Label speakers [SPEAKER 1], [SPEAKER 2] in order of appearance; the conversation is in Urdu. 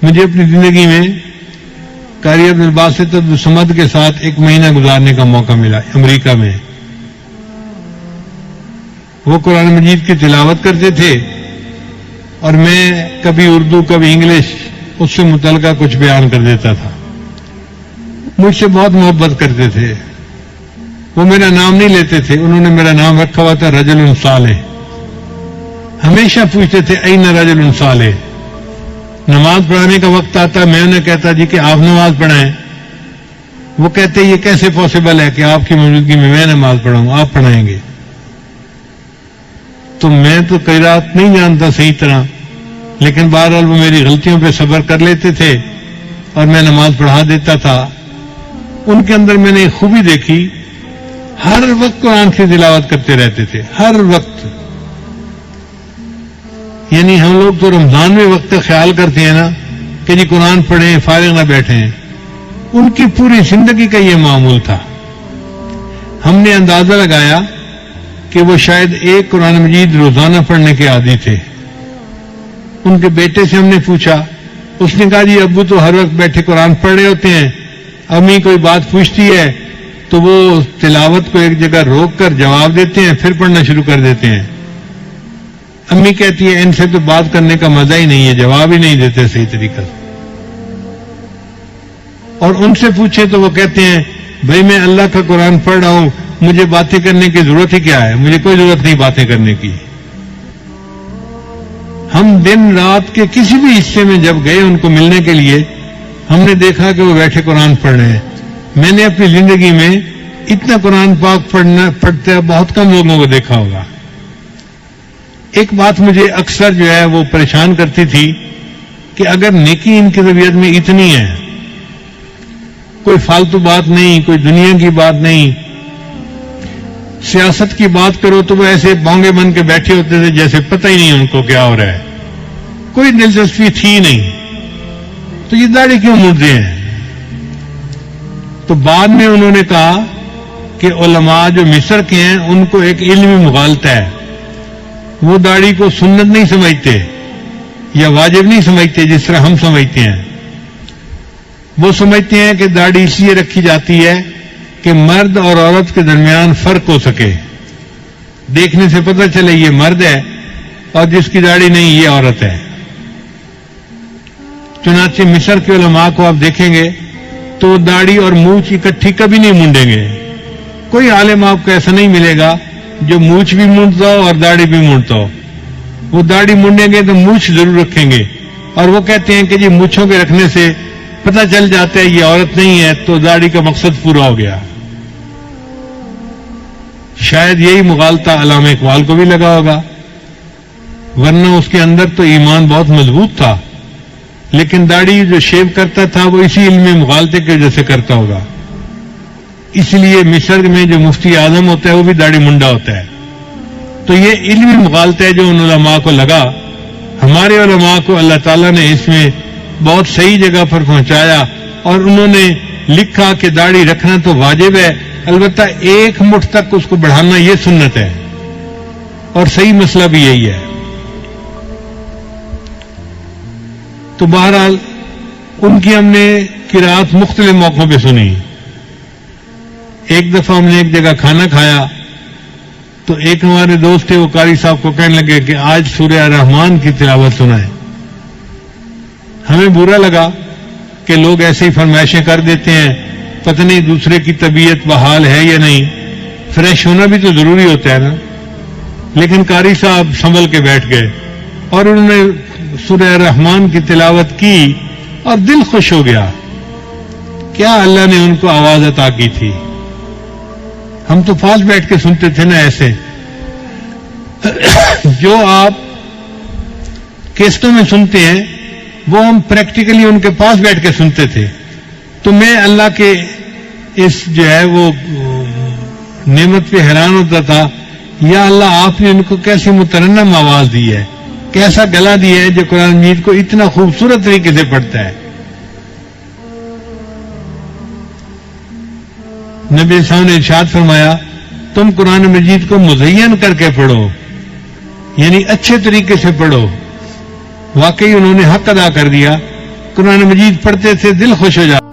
[SPEAKER 1] مجھے اپنی زندگی میں قاری عبدالباسط عبدالصمد کے ساتھ 1 مہینہ گزارنے کا موقع ملا امریکہ میں. وہ قرآن مجید کی تلاوت کرتے تھے اور میں کبھی اردو کبھی انگلش اس سے متعلقہ کچھ بیان کر دیتا تھا. مجھ سے بہت محبت کرتے تھے. وہ میرا نام نہیں لیتے تھے, انہوں نے میرا نام رکھا ہوا تھا رجل صالح. ہمیشہ پوچھتے تھے این رجل صالح. نماز پڑھانے کا وقت آتا, میں انہیں کہتا جی کہ آپ نماز پڑھائیں. وہ کہتے یہ کیسے پاسبل ہے کہ آپ کی موجودگی میں نماز پڑھاؤں, آپ پڑھائیں گے. تو میں تو قرات نہیں جانتا صحیح طرح, لیکن بہرحال وہ میری غلطیوں پہ صبر کر لیتے تھے اور میں نماز پڑھا دیتا تھا. ان کے اندر میں نے ایک خوبی دیکھی, ہر وقت قرآن کی تلاوت کرتے رہتے تھے, ہر وقت. یعنی ہم لوگ تو رمضان میں وقت کا خیال کرتے ہیں نا کہ جی قرآن پڑھیں فارغ نہ بیٹھیں. ان کی پوری زندگی کا یہ معمول تھا. ہم نے اندازہ لگایا کہ وہ شاید 1 قرآن مجید روزانہ پڑھنے کے عادی تھے. ان کے بیٹے سے ہم نے پوچھا, اس نے کہا جی ابو تو ہر وقت بیٹھے قرآن پڑھ رہے ہوتے ہیں, امی کوئی بات پوچھتی ہے تو وہ تلاوت کو ایک جگہ روک کر جواب دیتے ہیں, پھر پڑھنا شروع کر دیتے ہیں. امی کہتی ہے ان سے تو بات کرنے کا مزہ ہی نہیں ہے, جواب ہی نہیں دیتے صحیح طریقہ سے. اور ان سے پوچھے تو وہ کہتے ہیں بھائی میں اللہ کا قرآن پڑھ رہا ہوں, مجھے باتیں کرنے کی ضرورت ہی کیا ہے, مجھے کوئی ضرورت نہیں باتیں کرنے کی. ہم دن رات کے کسی بھی حصے میں جب گئے ان کو ملنے کے لیے, ہم نے دیکھا کہ وہ بیٹھے قرآن پڑھ رہے ہیں. میں نے اپنی زندگی میں اتنا قرآن پاک پڑھتے بہت کم لوگوں کو دیکھا ہوگا. ایک بات مجھے اکثر جو ہے وہ پریشان کرتی تھی کہ اگر نیکی ان کی طبیعت میں اتنی ہے, کوئی فالتو بات نہیں, کوئی دنیا کی بات نہیں, سیاست کی بات کرو تو وہ ایسے بونگے بن کے بیٹھے ہوتے تھے جیسے پتہ ہی نہیں ان کو کیا ہو رہا ہے, کوئی دلچسپی تھی نہیں. تو یہ داڑھی کیوں مڑتے ہیں؟ تو بعد میں انہوں نے کہا کہ علماء جو مصر کے ہیں ان کو ایک علمی مغالطہ ہے, وہ داڑھی کو سنت نہیں سمجھتے یا واجب نہیں سمجھتے جس طرح ہم سمجھتے ہیں. وہ سمجھتے ہیں کہ داڑھی اس لیے رکھی جاتی ہے کہ مرد اور عورت کے درمیان فرق ہو سکے, دیکھنے سے پتہ چلے یہ مرد ہے اور جس کی داڑھی نہیں یہ عورت ہے. چنانچہ مصر کے علماء کو آپ دیکھیں گے تو داڑھی اور مونچھ اکٹھی کبھی نہیں مونڈیں گے. کوئی عالم آپ کو ایسا نہیں ملے گا جو مونچھ بھی مونڈتا ہو اور داڑھی بھی مونڈتا ہو. وہ داڑھی مونڈیں گے تو مونچھ ضرور رکھیں گے, اور وہ کہتے ہیں کہ جی مونچھوں کے رکھنے سے پتہ چل جاتا ہے یہ عورت نہیں ہے, تو داڑھی کا مقصد پورا ہو گیا. شاید یہی مغالطہ علامہ اقبال کو بھی لگا ہوگا, ورنہ اس کے اندر تو ایمان بہت مضبوط تھا, لیکن داڑھی جو شیو کرتا تھا وہ اسی علم مغالطے کی وجہ سے کرتا ہوگا. اس لیے مصر میں جو مفتی اعظم ہوتا ہے وہ بھی داڑھی منڈا ہوتا ہے. تو یہ علمی مغالطہ ہے جو ان علماء کو لگا. ہمارے علماء کو اللہ تعالیٰ نے اس میں بہت صحیح جگہ پر پہنچایا, اور انہوں نے لکھا کہ داڑھی رکھنا تو واجب ہے, البتہ 1 مٹھ تک اس کو بڑھانا یہ سنت ہے, اور صحیح مسئلہ بھی یہی ہے. تو بہرحال ان کی ہم نے قرات مختلف موقعوں پہ سنی. ایک دفعہ ہم نے ایک جگہ کھانا کھایا تو ایک ہمارے دوست تھے, وہ قاری صاحب کو کہنے لگے کہ آج سورہ رحمان کی تلاوت سنائیں. ہمیں برا لگا کہ لوگ ایسے ہی فرمائشیں کر دیتے ہیں, پتہ نہیں دوسرے کی طبیعت بحال ہے یا نہیں, فریش ہونا بھی تو ضروری ہوتا ہے نا. لیکن قاری صاحب سنبھل کے بیٹھ گئے اور انہوں نے سورہ رحمان کی تلاوت کی اور دل خوش ہو گیا. کیا اللہ نے ان کو آواز عطا کی تھی. ہم تو پاس بیٹھ کے سنتے تھے نا ایسے. جو آپ کیسٹوں میں سنتے ہیں وہ ہم پریکٹیکلی ان کے پاس بیٹھ کے سنتے تھے. تو میں اللہ کے اس جو ہے وہ نعمت پہ حیران ہوتا تھا, یا اللہ آپ نے ان کو کیسی مترنم آواز دی ہے, کیسا گلا دیا ہے جو قرآن مجید کو اتنا خوبصورت طریقے سے پڑھتا ہے. نبی صاحب نے ارشاد فرمایا تم قرآن مجید کو مزین کر کے پڑھو, یعنی اچھے طریقے سے پڑھو. واقعی انہوں نے حق ادا کر دیا قرآن مجید پڑھتے تھے دل خوش ہو جاتا.